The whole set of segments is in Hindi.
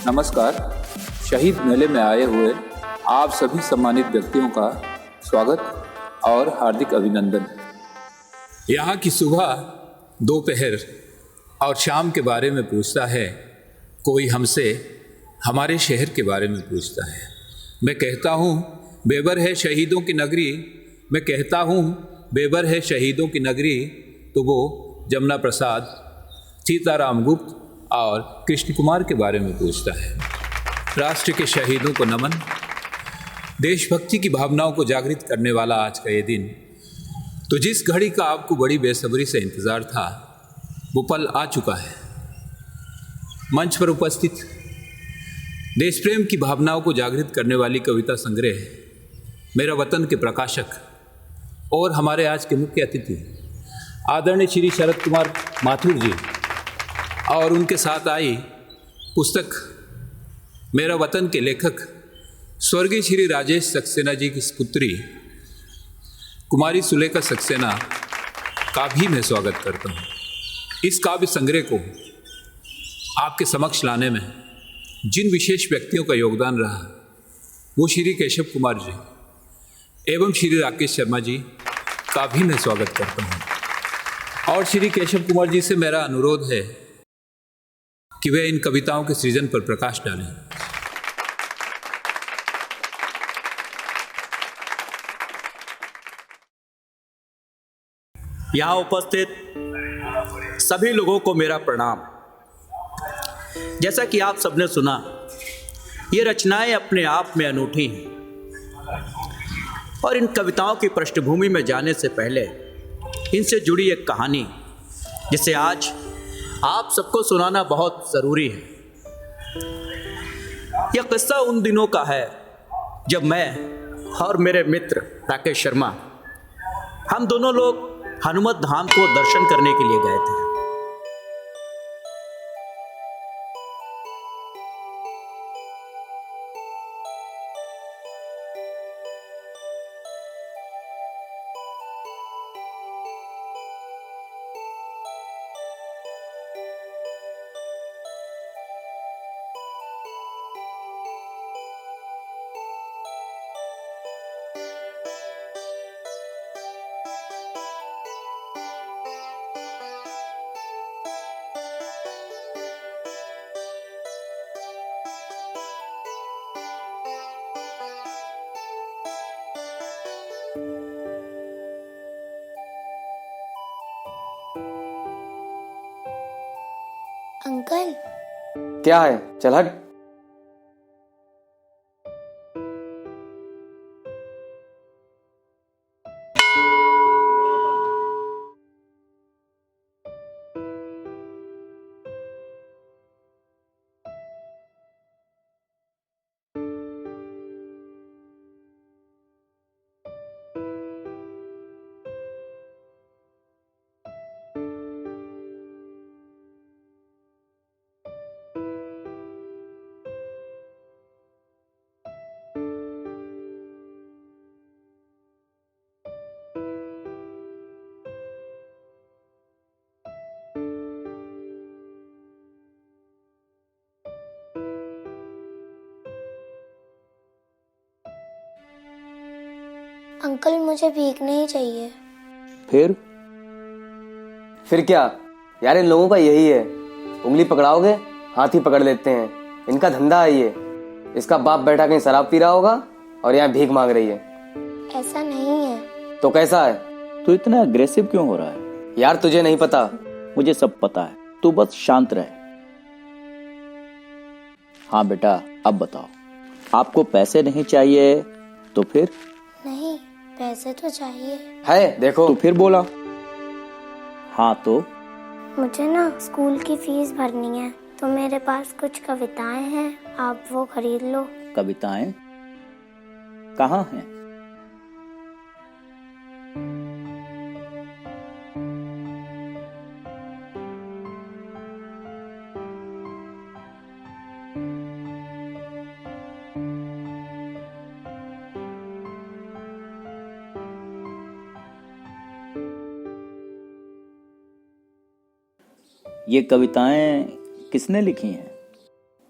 नमस्कार। शहीद मेले में आए हुए आप सभी सम्मानित व्यक्तियों का स्वागत और हार्दिक अभिनंदन। यहाँ की सुबह, दोपहर और शाम के बारे में पूछता है, कोई हमसे हमारे शहर के बारे में पूछता है। मैं कहता हूँ बेबर है शहीदों की नगरी, मैं कहता हूँ बेबर है शहीदों की नगरी, तो वो जमुना प्रसाद, सीताराम गुप्त और कृष्ण कुमार के बारे में पूछता है। राष्ट्र के शहीदों को नमन। देशभक्ति की भावनाओं को जागृत करने वाला आज का ये दिन, तो जिस घड़ी का आपको बड़ी बेसब्री से इंतज़ार था, वो पल आ चुका है। मंच पर उपस्थित देश प्रेम की भावनाओं को जागृत करने वाली कविता संग्रह मेरा वतन के प्रकाशक और हमारे आज के मुख्य अतिथि आदरणीय श्री शरद कुमार माथुर जी और उनके साथ आई पुस्तक मेरा वतन के लेखक स्वर्गीय श्री राजेश सक्सेना जी की पुत्री कुमारी सुलेखा सक्सेना का भी मैं स्वागत करता हूँ। इस काव्य संग्रह को आपके समक्ष लाने में जिन विशेष व्यक्तियों का योगदान रहा, वो श्री केशव कुमार जी एवं श्री राकेश शर्मा जी का भी मैं स्वागत करता हूँ। और श्री केशव कुमार जी से मेरा अनुरोध है कि वे इन कविताओं के सृजन पर प्रकाश डालें। यहाँ उपस्थित सभी लोगों को मेरा प्रणाम। जैसा कि आप सबने सुना, ये रचनाएं अपने आप में अनूठी हैं और इन कविताओं की पृष्ठभूमि में जाने से पहले इनसे जुड़ी एक कहानी जिसे आज आप सबको सुनाना बहुत ज़रूरी है। यह किस्सा उन दिनों का है जब मैं और मेरे मित्र राकेश शर्मा, हम दोनों लोग हनुमत धाम को दर्शन करने के लिए गए थे। अंकल, क्या है? चल हट। अंकल मुझे भीख नहीं चाहिए। फिर क्या यार, इन लोगों का यही है, उंगली पकड़ाओगे हाथ ही पकड़ लेते हैं। इनका धंधा है ये। इसका बाप बैठा कहीं शराब पी रहा होगा और यहाँ भीख मांग रही है। ऐसा नहीं है। तो कैसा है? तो इतना अग्रेसिव क्यों हो रहा है? यार तुझे नहीं पता। मुझे सब पता है। तू बस शांत रहे। हाँ बेटा, अब बताओ, आपको पैसे नहीं चाहिए तो फिर? नहीं, पैसे तो चाहिए। है देखो। तो फिर बोला। हाँ तो? मुझे ना स्कूल की फीस भरनी है, तो मेरे पास कुछ कविताएं हैं, आप वो खरीद लो। कविताएं कहाँ हैं? ये कविताएं किसने लिखी हैं?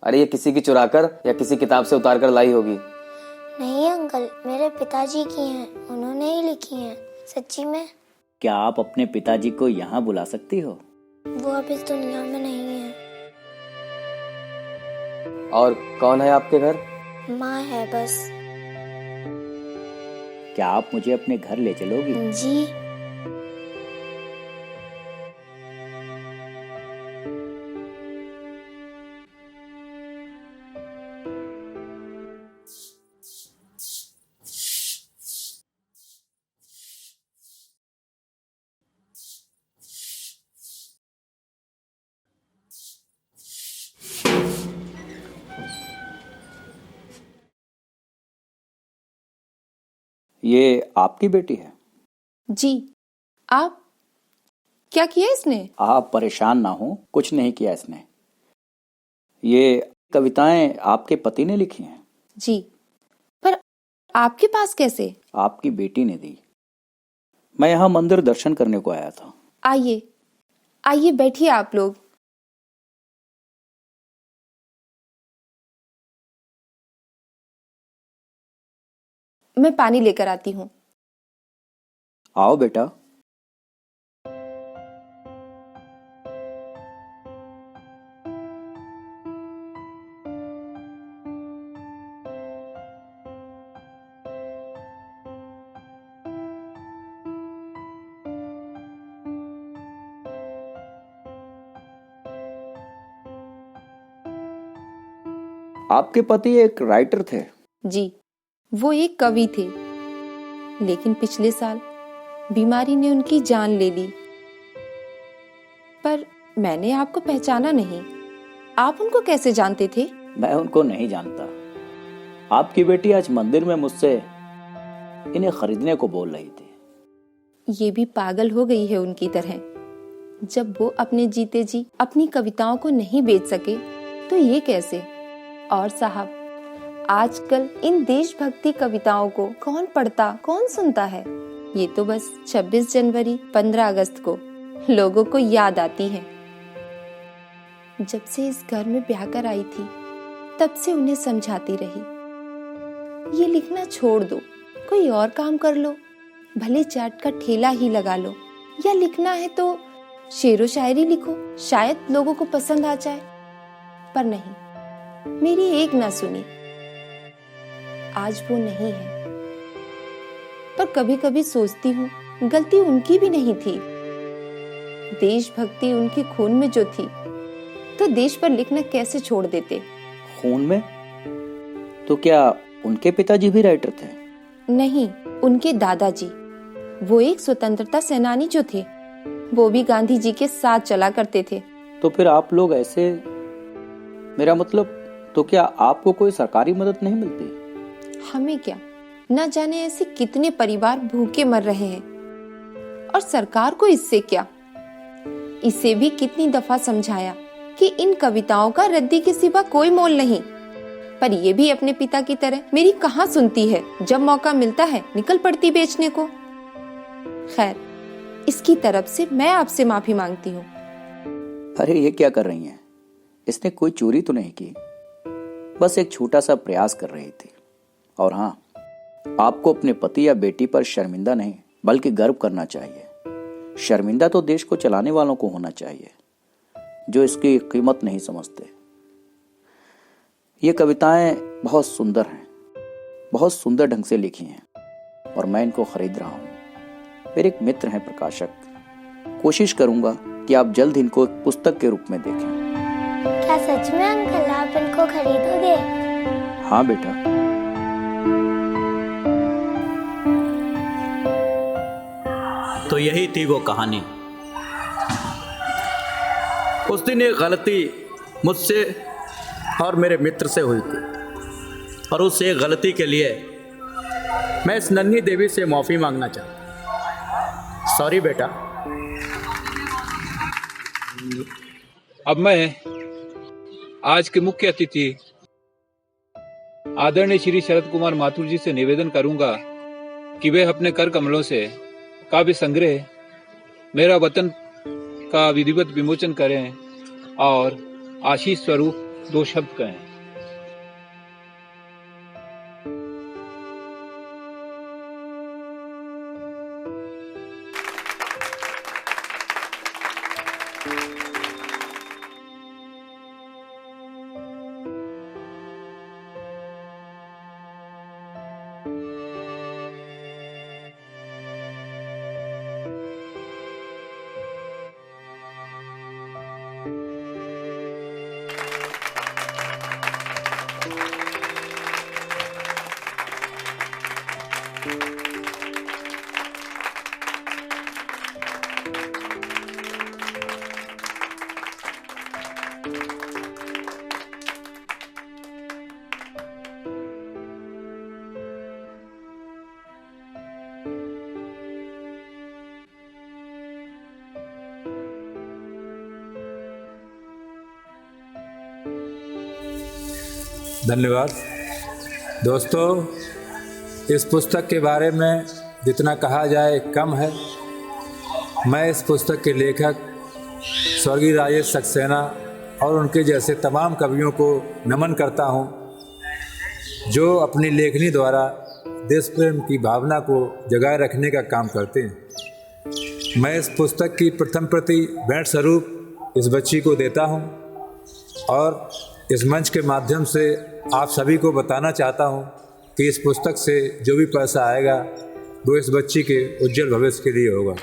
अरे ये किसी की चुराकर या किसी किताब से उतार कर लाई होगी। नहीं अंकल, मेरे पिताजी की हैं, उन्होंने ही लिखी हैं, सच्ची में। क्या आप अपने पिताजी को यहाँ बुला सकती हो? वो अब इस दुनिया में नहीं है। और कौन है आपके घर? माँ है बस। क्या आप मुझे अपने घर ले चलोगी? जी। ये आपकी बेटी है? जी। आप क्या किया इसने? आप परेशान ना हो, कुछ नहीं किया इसने। ये कविताएं आपके पति ने लिखी हैं? जी। पर आपके पास कैसे? आपकी बेटी ने दी। मैं यहाँ मंदिर दर्शन करने को आया था। आइए आइए, बैठिए आप लोग। मैं पानी लेकर आती हूँ। आओ बेटा। आपके पति एक राइटर थे? जी, वो एक कवि थे, लेकिन पिछले साल बीमारी ने उनकी जान ले ली। पर मैंने आपको पहचाना नहीं। आप उनको कैसे जानते थे? मैं उनको नहीं जानता। आपकी बेटी आज मंदिर में मुझसे इन्हें खरीदने को बोल रही थी। ये भी पागल हो गई है उनकी तरह। जब वो अपने जीते जी अपनी कविताओं को नहीं बेच सके तो ये कैसे? और साहब, आजकल इन देशभक्ति कविताओं को कौन पढ़ता, कौन सुनता है? ये तो बस 26 जनवरी, 15 अगस्त को लोगों को याद आती है। जब से इस घर में ब्याह कर आई थी, तब से उन्हें समझाती रही, ये लिखना छोड़ दो, कोई और काम कर लो, भले चाट का ठेला ही लगा लो, या लिखना है तो शेरो शायरी लिखो, शायद लोगों को पसंद आ जाए। पर नहीं, मेरी एक ना सुनी। आज वो नहीं है। पर कभी कभी सोचती हूँ, गलती उनकी भी नहीं थी। देशभक्ति उनके खून में जो थी, तो देश पर लिखना कैसे छोड़ देते? खून में? तो क्या उनके पिताजी भी राइटर थे? नहीं, उनके दादाजी, वो एक स्वतंत्रता सेनानी जो थे, वो भी गांधी जी के साथ चला करते थे। तो फिर आप लोग ऐसे, मेरा मतलब, तो क्या आपको कोई सरकारी मदद नहीं मिलती? हमें क्या, न जाने ऐसे कितने परिवार भूखे मर रहे हैं, और सरकार को इससे क्या? इसे भी कितनी दफा समझाया कि इन कविताओं का रद्दी के सिवा कोई मोल नहीं, पर ये भी अपने पिता की तरह मेरी कहाँ सुनती है। जब मौका मिलता है निकल पड़ती बेचने को। खैर, इसकी तरफ से मैं आपसे माफी मांगती हूँ। अरे ये क्या कर रही हैं? इसने कोई चोरी तो नहीं की, बस एक छोटा सा प्रयास कर रही थी। और हाँ, आपको अपने पति या बेटी पर शर्मिंदा नहीं बल्कि गर्व करना चाहिए। शर्मिंदा तो देश को चलाने वालों को होना चाहिए, जो इसकी कीमत नहीं समझते। ये कविताएं बहुत सुंदर हैं, बहुत सुंदर ढंग से लिखी हैं, और मैं इनको खरीद रहा हूँ। मेरे एक मित्र हैं प्रकाशक, कोशिश करूंगा कि आप जल्द इनको एक पुस्तक के रूप में देखें। क्या सच में अंकल आप इनको खरीदोगे? हाँ बेटा। तो यही थी वो कहानी। उस दिन एक गलती मुझसे और मेरे मित्र से हुई थी, और उस एक गलती के लिए मैं इस नन्ही देवी से माफ़ी मांगना चाहता। सॉरी बेटा। अब मैं आज के मुख्य अतिथि आदरणीय श्री शरद कुमार माथुर जी से निवेदन करूंगा कि वे अपने कर कमलों से काव्य संग्रह मेरा वतन का विधिवत विमोचन करें और आशीष स्वरूप 2 शब्द कहें। धन्यवाद दोस्तों। इस पुस्तक के बारे में जितना कहा जाए कम है। मैं इस पुस्तक के लेखक स्वर्गीय राजेश सक्सेना और उनके जैसे तमाम कवियों को नमन करता हूं, जो अपनी लेखनी द्वारा देश प्रेम की भावना को जगाए रखने का काम करते हैं। मैं इस पुस्तक की प्रथम प्रति भेंट स्वरूप इस बच्ची को देता हूं और इस मंच के माध्यम से आप सभी को बताना चाहता हूं कि इस पुस्तक से जो भी पैसा आएगा वो इस बच्ची के उज्जवल भविष्य के लिए होगा।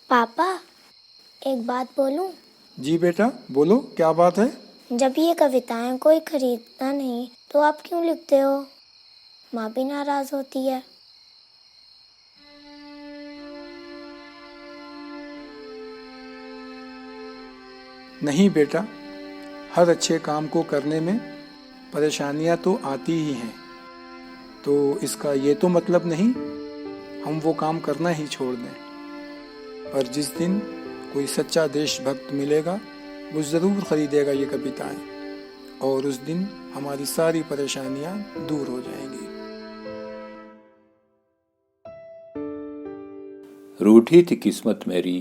पापा एक बात बोलूं? जी बेटा बोलो, क्या बात है? जब ये कविताएं कोई खरीदता नहीं तो आप क्यों लिखते हो? माँ भी नाराज होती है। नहीं बेटा, हर अच्छे काम को करने में परेशानियां तो आती ही हैं, तो इसका ये तो मतलब नहीं हम वो काम करना ही छोड़ दें। पर जिस दिन कोई सच्चा देशभक्त मिलेगा वो ज़रूर खरीदेगा ये कविताएं, और उस दिन हमारी सारी परेशानियां दूर हो जाएंगी। रूठी थी किस्मत मेरी,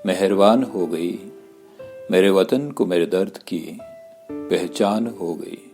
मेहरबान हो गई, मेरे वतन को मेरे दर्द की पहचान हो गई।